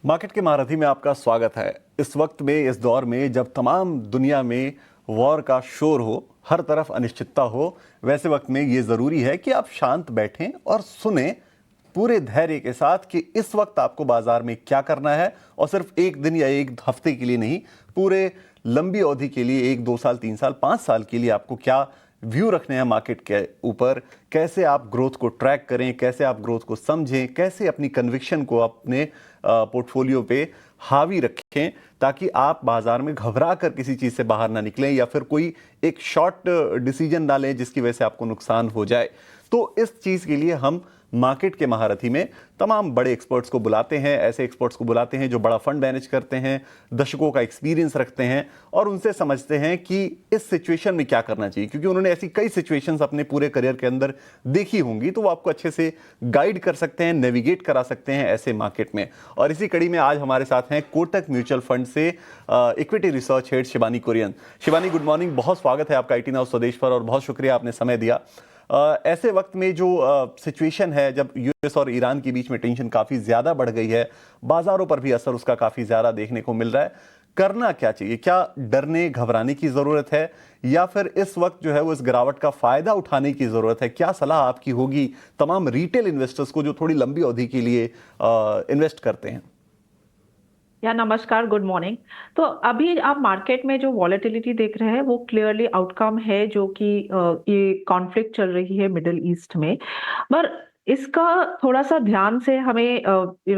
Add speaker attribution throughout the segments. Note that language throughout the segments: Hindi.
Speaker 1: मार्केट के महारथी में आपका स्वागत है। इस वक्त में, इस दौर में जब तमाम दुनिया में वॉर का शोर हो, हर तरफ अनिश्चितता हो, वैसे वक्त में ये ज़रूरी है कि आप शांत बैठें और सुने पूरे धैर्य के साथ कि इस वक्त आपको बाजार में क्या करना है। और सिर्फ एक दिन या एक हफ्ते के लिए नहीं, पूरे लंबी अवधि के लिए, 1-2 साल, 3 साल, 5 साल के लिए आपको क्या व्यू रखने हैं मार्केट के ऊपर, कैसे आप ग्रोथ को ट्रैक करें, कैसे आप ग्रोथ को समझें, कैसे अपनी कन्विक्शन को अपने पोर्टफोलियो पे हावी रखें, ताकि आप बाजार में घबरा कर किसी चीज़ से बाहर ना निकलें या फिर कोई एक शॉर्ट डिसीजन ना लें जिसकी वजह से आपको नुकसान हो जाए। तो इस चीज़ के लिए हम मार्केट के महारथी में तमाम बड़े एक्सपर्ट्स को बुलाते हैं, ऐसे एक्सपर्ट्स को बुलाते हैं जो बड़ा फंड मैनेज करते हैं, दशकों का एक्सपीरियंस रखते हैं और उनसे समझते हैं कि इस सिचुएशन में क्या करना चाहिए, क्योंकि उन्होंने ऐसी कई सिचुएशंस अपने पूरे करियर के अंदर देखी होंगी, तो वो आपको अच्छे से गाइड कर सकते हैं, नेविगेट करा सकते हैं ऐसे मार्केट में। और इसी कड़ी में आज हमारे साथ हैं कोटक म्यूचुअल फंड से equity research head Shivani Kurian. Shivani, good morning, बहुत स्वागत है आपका IT नाउ स्वदेश पर और बहुत शुक्रिया आपने समय दिया। ऐसे वक्त में जो सिचुएशन है, जब US और ईरान के बीच में टेंशन काफ़ी ज़्यादा बढ़ गई है, बाज़ारों पर भी असर उसका काफ़ी ज़्यादा देखने को मिल रहा है, करना क्या चाहिए? क्या डरने घबराने की ज़रूरत है या फिर इस वक्त जो है वो इस गिरावट का फ़ायदा उठाने की ज़रूरत है? क्या सलाह आपकी होगी तमाम रिटेल इन्वेस्टर्स को जो थोड़ी लंबी अवधि के लिए इन्वेस्ट करते हैं?
Speaker 2: नमस्कार, गुड मॉर्निंग। तो अभी आप मार्केट में जो वॉलेटिलिटी देख रहे हैं वो क्लियरली आउटकम है जो कि ये कॉन्फ्लिक्ट चल रही है मिडिल ईस्ट में। पर इसका थोड़ा सा ध्यान से हमें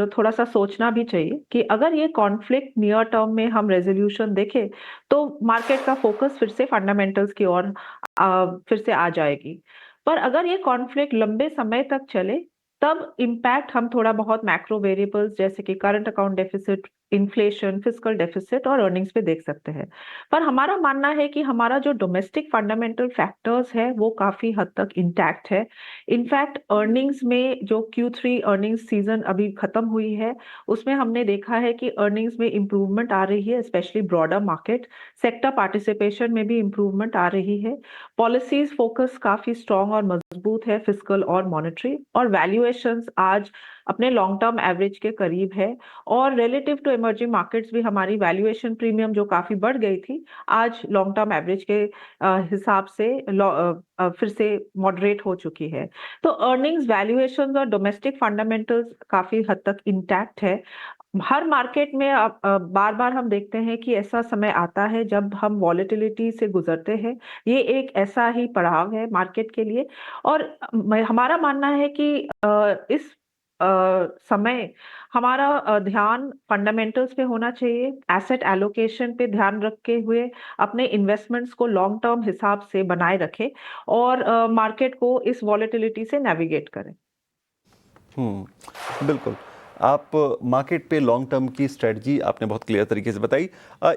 Speaker 2: थोड़ा सा सोचना भी चाहिए कि अगर ये कॉन्फ्लिक्ट नियर टर्म में हम रेजोल्यूशन देखें तो मार्केट का फोकस फिर से फंडामेंटल्स की ओर फिर से आ जाएगी। पर अगर ये कॉन्फ्लिक्ट लंबे समय तक चले तब इम्पैक्ट हम थोड़ा बहुत मैक्रो वेरिएबल्स जैसे कि current account deficit, inflation, fiscal deficit और अर्निंग्स पे देख सकते हैं। पर हमारा मानना है कि हमारा जो डोमेस्टिक फंडामेंटल फैक्टर्स है वो काफी हद तक इंटैक्ट है। इनफैक्ट अर्निंग्स में जो Q3 अर्निंग्स सीजन अभी खत्म हुई है उसमें हमने देखा है कि अर्निंग्स में इंप्रूवमेंट आ रही है, specially broader market sector participation में भी इंप्रूवमेंट आ रही है। पॉलिसीज फोकस काफी स्ट्रॉन्ग और मजबूत है, फिस्कल और मॉनेटरी, और वैल्यूएशंस आज अपने लॉन्ग टर्म एवरेज के करीब है। और रिलेटिव टू इमर्जिंग मार्केट्स भी हमारी वैल्यूएशन प्रीमियम जो काफी बढ़ गई थी आज लॉन्ग टर्म एवरेज के हिसाब से फिर से मॉडरेट हो चुकी है। तो अर्निंग्स, वैल्यूएशंस और डोमेस्टिक फंडामेंटल्स काफी हद तक इंटैक्ट है। हर मार्केट में बार बार हम देखते हैं कि ऐसा समय आता है जब हम वॉलेटिलिटी से गुजरते हैं। ये एक ऐसा ही पड़ाव है मार्केट के लिए। और हमारा मानना है कि इस समय हमारा ध्यान फंडामेंटल्स पे होना चाहिए, एसेट एलोकेशन पे ध्यान रखे हुए अपने इन्वेस्टमेंट्स को लॉन्ग टर्म हिसाब से बनाए रखें और मार्केट को इस वॉलेटिलिटी से नेविगेट करें।
Speaker 1: बिल्कुल। आप मार्केट पे लॉन्ग टर्म की स्ट्रेटजी आपने बहुत क्लियर तरीके से बताई।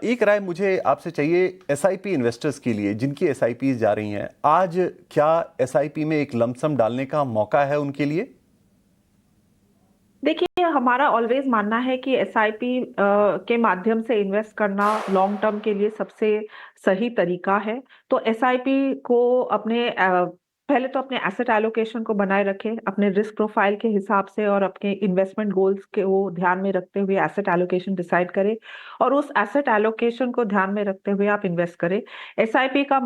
Speaker 1: एक राय मुझे आपसे चाहिए SIP इन्वेस्टर्स के लिए जिनकी SIPs जा रही हैं, आज क्या SIP में एक लमसम डालने का मौका है उनके लिए?
Speaker 2: देखिए, हमारा ऑलवेज मानना है कि SIP के माध्यम से इन्वेस्ट करना लॉन्ग टर्म के लिए सबसे सही तरीका है। तो SIP को पहले तो अपने एसेट एलोकेशन को बनाए रखें, अपने रिस्क प्रोफाइल के हिसाब से और अपने इन्वेस्टमेंट गोल्स के वो ध्यान में रखते हुए एसेट एलोकेशन डिसाइड करें और उस एसेट एलोकेशन को ध्यान में रखते हुए आप इन्वेस्ट करें। SIP का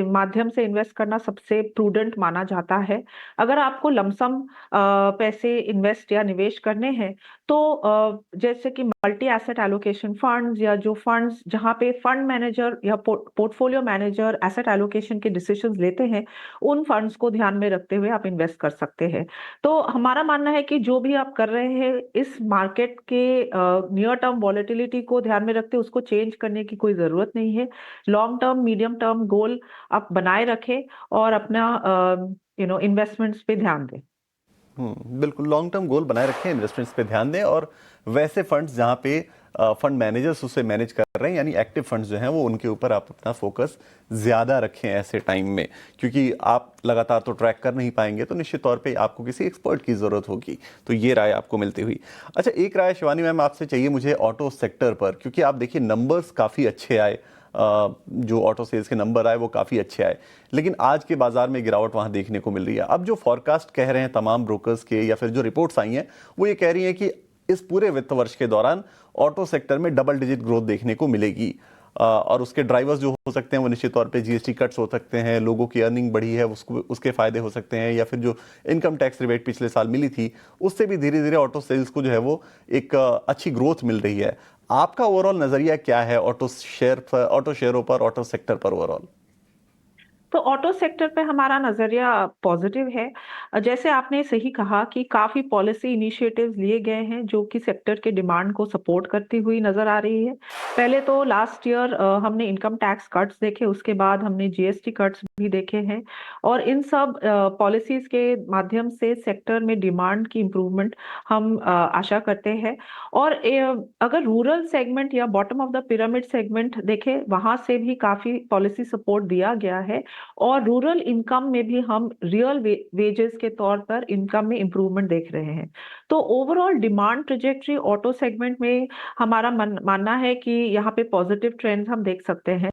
Speaker 2: माध्यम से इन्वेस्ट करना सबसे प्रूडेंट माना जाता है। अगर आपको लमसम पैसे इन्वेस्ट या निवेश करने हैं तो जैसे कि मल्टी एसेट एलोकेशन फंड्स या जो फंड्स जहां पे फंड मैनेजर या पोर्टफोलियो मैनेजर एसेट एलोकेशन के डिसीजंस लेते हैं उन फंड्स को ध्यान में रखते हुए आप इन्वेस्ट कर सकते हैं। तो हमारा मानना है कि जो भी आप कर रहे हैं इस मार्केट के नियर टर्म वॉलेटिलिटी को ध्यान में रखते उसको चेंज करने की कोई जरूरत नहीं है। Long term, medium term goal आप बनाए रखें और अपना इन्वेस्टमेंट्स पे ध्यान दें।
Speaker 1: बिल्कुल, लॉन्ग टर्म गोल बनाए रखें, इन्वेस्टमेंट्स पे ध्यान दें और वैसे फंड्स जहां पे फंड मैनेजर्स उसे मैनेज कर रहे हैं, यानी एक्टिव फंड्स जो हैं वो उनके ऊपर आप अपना फोकस ज़्यादा रखें ऐसे टाइम में, क्योंकि आप लगातार तो ट्रैक कर नहीं पाएंगे, तो निश्चित तौर पे आपको किसी एक्सपर्ट की ज़रूरत होगी। तो ये राय आपको मिलती हुई। अच्छा, एक राय शिवानी मैम आपसे चाहिए मुझे ऑटो सेक्टर पर, क्योंकि आप देखिए नंबर्स काफ़ी अच्छे आए, जो ऑटो सेल्स के नंबर आए वो काफ़ी अच्छे आए, लेकिन आज के बाजार में गिरावट वहाँ देखने को मिल रही है। अब जो फॉरकास्ट कह रहे हैं तमाम ब्रोकर्स के या फिर जो रिपोर्ट्स आई हैं वो ये कह रही हैं कि इस पूरे वित्त वर्ष के दौरान ऑटो सेक्टर में डबल डिजिट ग्रोथ देखने को मिलेगी। और उसके ड्राइवर्स जो हो सकते हैं वो निश्चित तौर पे जीएसटी कट्स हो सकते हैं, लोगों की अर्निंग बढ़ी है उसको उसके फायदे हो सकते हैं, या फिर जो इनकम टैक्स रिबेट पिछले साल मिली थी उससे भी धीरे धीरे ऑटो सेल्स को जो है वो एक अच्छी ग्रोथ मिल रही है। आपका ओवरऑल नजरिया क्या है ऑटो शेयरों पर, ऑटो सेक्टर पर ओवरऑल?
Speaker 2: तो ऑटो सेक्टर पे हमारा नजरिया पॉजिटिव है। जैसे आपने सही कहा कि काफी पॉलिसी इनिशिएटिव्स लिए गए हैं जो कि सेक्टर के डिमांड को सपोर्ट करती हुई नजर आ रही है। पहले तो लास्ट ईयर हमने इनकम टैक्स कट्स देखे, उसके बाद हमने जीएसटी कट्स भी देखे हैं, और इन सब पॉलिसीज के माध्यम से सेक्टर में डिमांड की इम्प्रूवमेंट हम आशा करते हैं। और अगर रूरल सेगमेंट या bottom of the pyramid segment देखें, वहां से भी काफी पॉलिसी सपोर्ट दिया गया है, और रूरल इनकम में भी हम रियल वेजेस के तौर पर इनकम में इंप्रूवमेंट देख रहे हैं। तो overall demand trajectory auto segment में हमारा मानना है कि यहाँ पे पॉजिटिव ट्रेंड्स हम देख सकते हैं।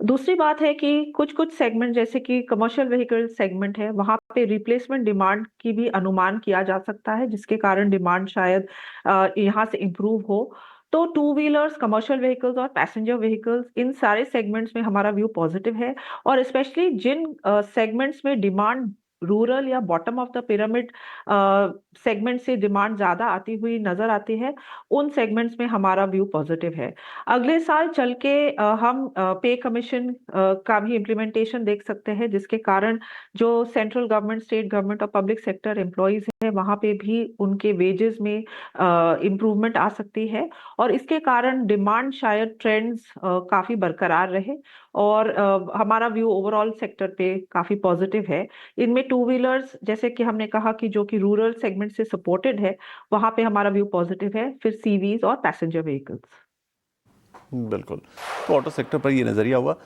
Speaker 2: दूसरी बात है कि कुछ कुछ सेगमेंट जैसे कि कमर्शियल व्हीकल सेगमेंट है, वहां पे रिप्लेसमेंट डिमांड की भी अनुमान किया जा सकता है, जिसके कारण डिमांड शायद यहाँ से इम्प्रूव हो। तो टू व्हीलर्स, कमर्शियल व्हीकल्स और पैसेंजर व्हीकल्स, इन सारे सेगमेंट्स में हमारा व्यू पॉजिटिव है। और स्पेशली जिन सेगमेंट्स में डिमांड रूरल या bottom of the pyramid segment से डिमांड ज्यादा आती हुई नजर आती है, उन सेगमेंट्स में हमारा व्यू पॉजिटिव है। अगले साल चल के हम पे कमीशन का भी इम्प्लीमेंटेशन देख सकते हैं, जिसके कारण जो सेंट्रल गवर्नमेंट, स्टेट गवर्नमेंट और पब्लिक सेक्टर एम्प्लॉयज है, वहां पे भी उनके वेजेस में इम्प्रूवमेंट आ सकती है, और इसके कारण डिमांड शायद ट्रेंड्स काफी बरकरार रहे। और हमारा व्यू ओवरऑल सेक्टर पे काफी पॉजिटिव है। इनमें टू व्हीलर्स, जैसे कि हमने कहा कि जो कि रूरल सेगमेंट से सपोर्टेड है, वहां पे हमारा व्यू पॉजिटिव है। फिर सीवीज और पैसेंजर व्हीकल्स।
Speaker 1: बिल्कुल। तो ऑटो सेक्टर पर ये नजरिया हुआ।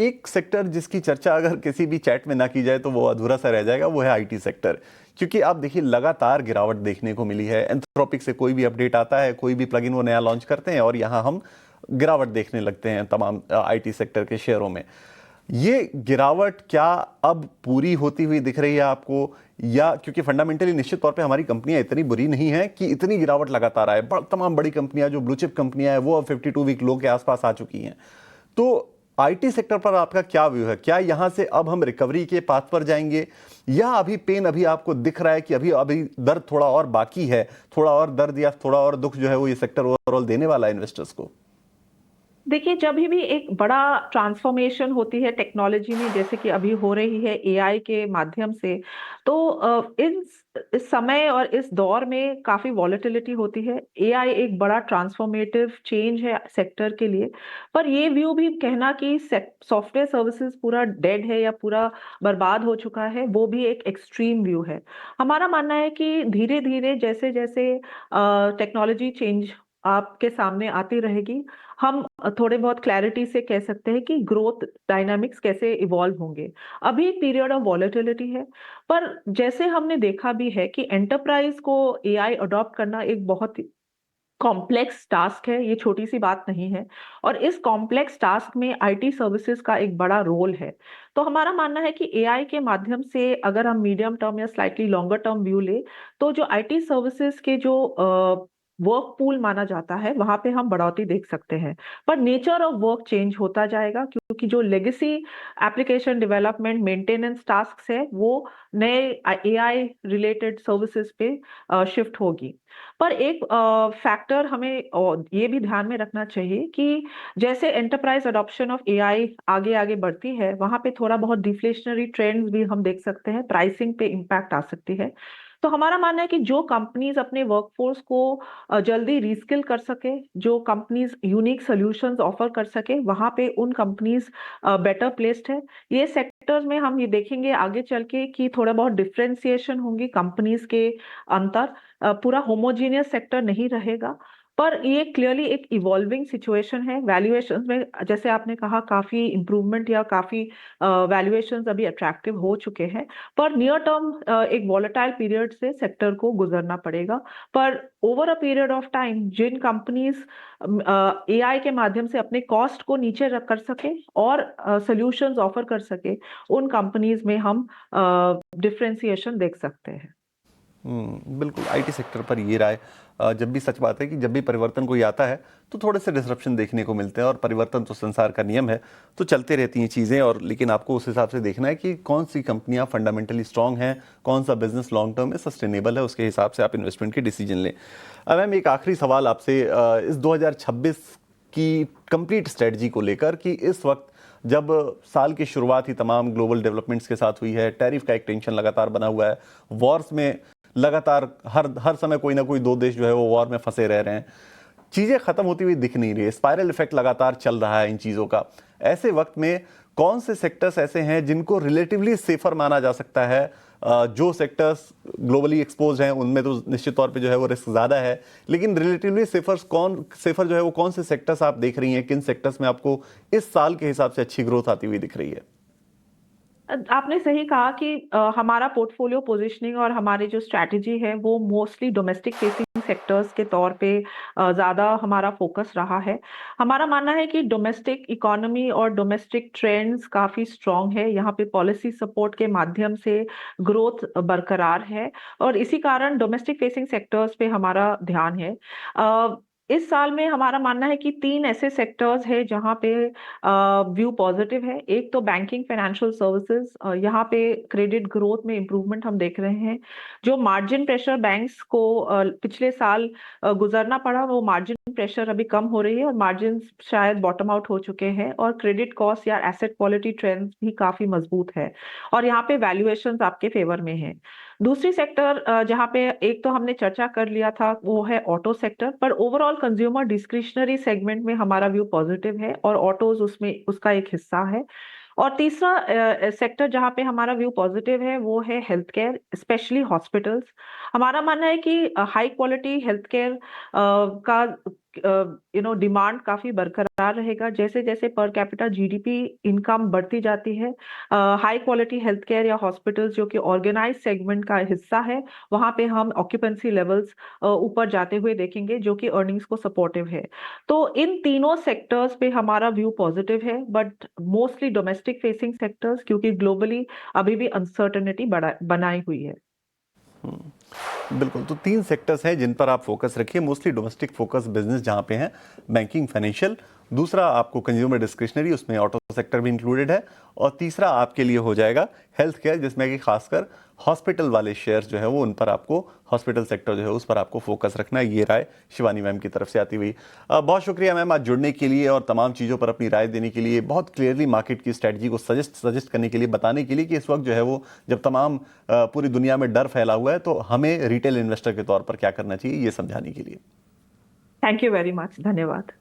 Speaker 1: एक सेक्टर जिसकी चर्चा अगर किसी भी चैट में ना की जाए तो वो अधूरा सा रह जाएगा, वो है आईटी सेक्टर। क्योंकि आप देखिए लगातार गिरावट देखने को मिली है। एंथ्रोपिक से कोई भी अपडेट आता है, कोई भी प्लगइन वो नया लॉन्च करते हैं और यहाँ हम गिरावट देखने लगते हैं तमाम आईटी सेक्टर के शेयरों में। ये गिरावट क्या अब पूरी होती हुई दिख रही है आपको, या क्योंकि फंडामेंटली निश्चित तौर पे हमारी कंपनियां इतनी बुरी नहीं है कि इतनी गिरावट लगातार आए। तमाम बड़ी कंपनियां जो ब्लू चिप कंपनियां हैं वो अब 52 वीक लो के आसपास आ चुकी हैं। तो आईटी सेक्टर पर आपका क्या व्यू है? क्या यहां से अब हम रिकवरी के पाथ पर जाएंगे, या अभी पेन अभी आपको दिख रहा है कि अभी अभी दर्द थोड़ा और बाकी है, थोड़ा और दर्द या थोड़ा और दुख जो है वो ये सेक्टर ओवरऑल देने वाला है इन्वेस्टर्स को?
Speaker 2: देखिए, जब भी एक बड़ा ट्रांसफॉर्मेशन होती है टेक्नोलॉजी में, जैसे कि अभी हो रही है एआई के माध्यम से, तो इस समय और इस दौर में काफी वॉलेटिलिटी होती है। एआई एक बड़ा ट्रांसफॉर्मेटिव चेंज है सेक्टर के लिए। पर ये व्यू भी कहना कि सॉफ्टवेयर सर्विसेज पूरा डेड है या पूरा बर्बाद हो चुका है, वो भी एक एक्सट्रीम व्यू है। हमारा मानना है कि धीरे धीरे जैसे जैसे टेक्नोलॉजी चेंज आपके सामने आती रहेगी, हम थोड़े बहुत क्लैरिटी से कह सकते हैं कि ग्रोथ डायनामिक्स कैसे इवॉल्व होंगे। अभी पीरियड ऑफ वॉलेटिलिटी है, पर जैसे हमने देखा भी है कि एंटरप्राइज को एआई अडॉप्ट करना एक बहुत कॉम्प्लेक्स टास्क है, ये छोटी सी बात नहीं है। और इस कॉम्प्लेक्स टास्क में आईटी सर्विसेज का एक बड़ा रोल है। तो हमारा मानना है कि एआई के माध्यम से अगर हम मीडियम टर्म या स्लाइटली लॉन्गर टर्म व्यू ले, तो जो आईटी सर्विसेज के जो वर्क पूल माना जाता है, वहां पे हम बढ़ोतरी देख सकते हैं। पर नेचर ऑफ वर्क चेंज होता जाएगा, क्योंकि जो legacy application development maintenance task है, वो नए एआई रिलेटेड सर्विसेज पे शिफ्ट होगी। पर एक फैक्टर हमें ये भी ध्यान में रखना चाहिए कि जैसे एंटरप्राइज अडॉप्शन ऑफ एआई आगे आगे बढ़ती है, वहां पे थोड़ा बहुत डिफ्लेशनरी ट्रेंड्स भी हम देख सकते हैं, प्राइसिंग पे इम्पैक्ट आ सकती है। तो हमारा मानना है कि जो कंपनीज अपने वर्कफोर्स को जल्दी रीस्किल कर सके, जो कंपनीज यूनिक सॉल्यूशंस ऑफर कर सके, वहां पे उन कंपनीज बेटर प्लेस्ड है। ये सेक्टर्स में हम ये देखेंगे आगे चल के कि थोड़ा बहुत डिफरेंशिएशन होंगी कंपनीज के अंतर, पूरा होमोजीनियस सेक्टर नहीं रहेगा। पर ये क्लियरली एक इवॉल्विंग सिचुएशन है। वैल्यूएशंस में जैसे आपने कहा काफी इंप्रूवमेंट या काफी वैल्यूएशंस अभी अट्रैक्टिव हो चुके हैं, पर नियर टर्म एक वॉलेटाइल पीरियड से सेक्टर को गुजरना पड़ेगा। पर over a period of time जिन कंपनीज एआई के माध्यम से अपने कॉस्ट को नीचे रख कर सके और सॉल्यूशंस ऑफर कर सके, उन कंपनीज में हम डिफरेंशिएशन देख सकते हैं।
Speaker 1: बिल्कुल आईटी सेक्टर पर ये राय। जब भी सच बात है कि जब भी परिवर्तन कोई आता है तो थोड़े से डिसरप्शन देखने को मिलते हैं, और परिवर्तन तो संसार का नियम है, तो चलते रहती हैं चीज़ें। और लेकिन आपको उस हिसाब से देखना है कि कौन सी कंपनियां फंडामेंटली स्ट्रांग हैं, कौन सा बिजनेस लॉन्ग टर्म में सस्टेनेबल है, उसके हिसाब से आप इन्वेस्टमेंट के डिसीजन लें। अब मैम एक आखिरी सवाल आपसे, इस 2026 की कंप्लीट स्ट्रेटजी को लेकर कि इस वक्त जब साल की शुरुआत ही तमाम ग्लोबल डेवलपमेंट्स के साथ हुई है, टैरिफ का एक टेंशन लगातार बना हुआ है, वॉर्स में लगातार हर समय कोई ना कोई दो देश जो है वो वॉर में फंसे रह रहे हैं, चीजें खत्म होती हुई दिख नहीं रही, स्पाइरल इफेक्ट लगातार चल रहा है इन चीजों का। ऐसे वक्त में कौन से सेक्टर्स ऐसे हैं जिनको रिलेटिवली सेफर माना जा सकता है? जो सेक्टर्स ग्लोबली एक्सपोज हैं उनमें तो निश्चित तौर पे जो है वो रिस्क ज़्यादा है, लेकिन रिलेटिवली सेफर जो है वो कौन से सेक्टर्स आप देख रही हैं? किन सेक्टर्स में आपको इस साल के हिसाब से अच्छी ग्रोथ आती हुई दिख रही है?
Speaker 2: आपने सही कहा कि हमारा पोर्टफोलियो पोजीशनिंग और हमारी जो स्ट्रैटेजी है वो मोस्टली डोमेस्टिक फेसिंग सेक्टर्स के तौर पे ज़्यादा हमारा फोकस रहा है। हमारा मानना है कि डोमेस्टिक इकोनॉमी और डोमेस्टिक ट्रेंड्स काफ़ी स्ट्रॉन्ग है। यहाँ पे पॉलिसी सपोर्ट के माध्यम से ग्रोथ बरकरार है, और इसी कारण डोमेस्टिक फेसिंग सेक्टर्स पे हमारा ध्यान है। इस साल में हमारा मानना है कि 3 ऐसे सेक्टर्स हैं जहाँ पे व्यू पॉजिटिव है। एक तो बैंकिंग फाइनेंशियल सर्विसेज, यहाँ पे क्रेडिट ग्रोथ में इम्प्रूवमेंट हम देख रहे हैं। जो मार्जिन प्रेशर बैंक्स को पिछले साल गुजरना पड़ा, वो मार्जिन प्रेशर अभी कम हो रही है और मार्जिन शायद बॉटम आउट हो चुके हैं, और क्रेडिट कॉस्ट या एसेट क्वालिटी ट्रेंड्स भी काफी मजबूत है, और यहाँ पे वैल्यूएशंस आपके फेवर में है। दूसरी सेक्टर जहाँ पे एक तो हमने चर्चा कर लिया था वो है ऑटो सेक्टर, पर ओवरऑल कंज्यूमर डिस्क्रिशनरी सेगमेंट में हमारा व्यू पॉजिटिव है और ऑटोज उसमें उसका एक हिस्सा है। और तीसरा सेक्टर जहाँ पे हमारा व्यू पॉजिटिव है वो है हेल्थ केयर, स्पेशली हॉस्पिटल्स। हमारा मानना है कि हाई क्वालिटी हेल्थ केयर का डिमांड काफी बरकरार रहेगा। जैसे जैसे पर कैपिटा जीडीपी इनकम बढ़ती जाती है, हाई क्वालिटी हेल्थ केयर या हॉस्पिटल्स जो कि ऑर्गेनाइज सेगमेंट का हिस्सा है, वहां पे हम ऑक्यूपेंसी लेवल्स ऊपर जाते हुए देखेंगे, जो कि अर्निंग्स को सपोर्टिव है। तो इन तीनों सेक्टर्स पे हमारा व्यू पॉजिटिव है, but mostly domestic facing sectors, क्योंकि ग्लोबली अभी भी अनसर्टेनिटी बनाई हुई है।
Speaker 1: बिल्कुल, तो 3 सेक्टर्स हैं जिन पर आप फोकस रखिए, मोस्टली डोमेस्टिक फोकस बिजनेस जहां पे हैं, बैंकिंग फाइनेंशियल, दूसरा आपको कंज्यूमर डिस्क्रिशनरी, उसमें ऑटो सेक्टर भी इंक्लूडेड है, और तीसरा आपके लिए हो जाएगा हेल्थ केयर, जिसमें कि खासकर हॉस्पिटल वाले शेयर्स जो है वो उन पर आपको, हॉस्पिटल सेक्टर जो है उस पर आपको फोकस रखना है। ये राय शिवानी मैम की तरफ से आती हुई। बहुत शुक्रिया मैम आज जुड़ने के लिए और तमाम चीज़ों पर अपनी राय देने के लिए, बहुत क्लियरली मार्केट की स्ट्रैटेजी को सजेस्ट करने के लिए, बताने के लिए कि इस वक्त जो है वो जब तमाम पूरी दुनिया में डर फैला हुआ है तो हमें रिटेल इन्वेस्टर के तौर पर क्या करना चाहिए, ये समझाने के लिए।
Speaker 2: थैंक यू वेरी मच, धन्यवाद।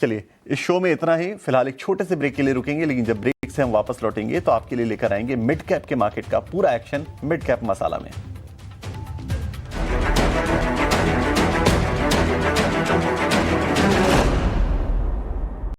Speaker 1: चलिए, इस शो में इतना ही। फिलहाल एक छोटे से ब्रेक के लिए रुकेंगे, लेकिन जब ब्रेक से हम वापस लौटेंगे तो आपके लिए लेकर आएंगे मिड कैप के मार्केट का पूरा एक्शन मिड कैप मसाला में।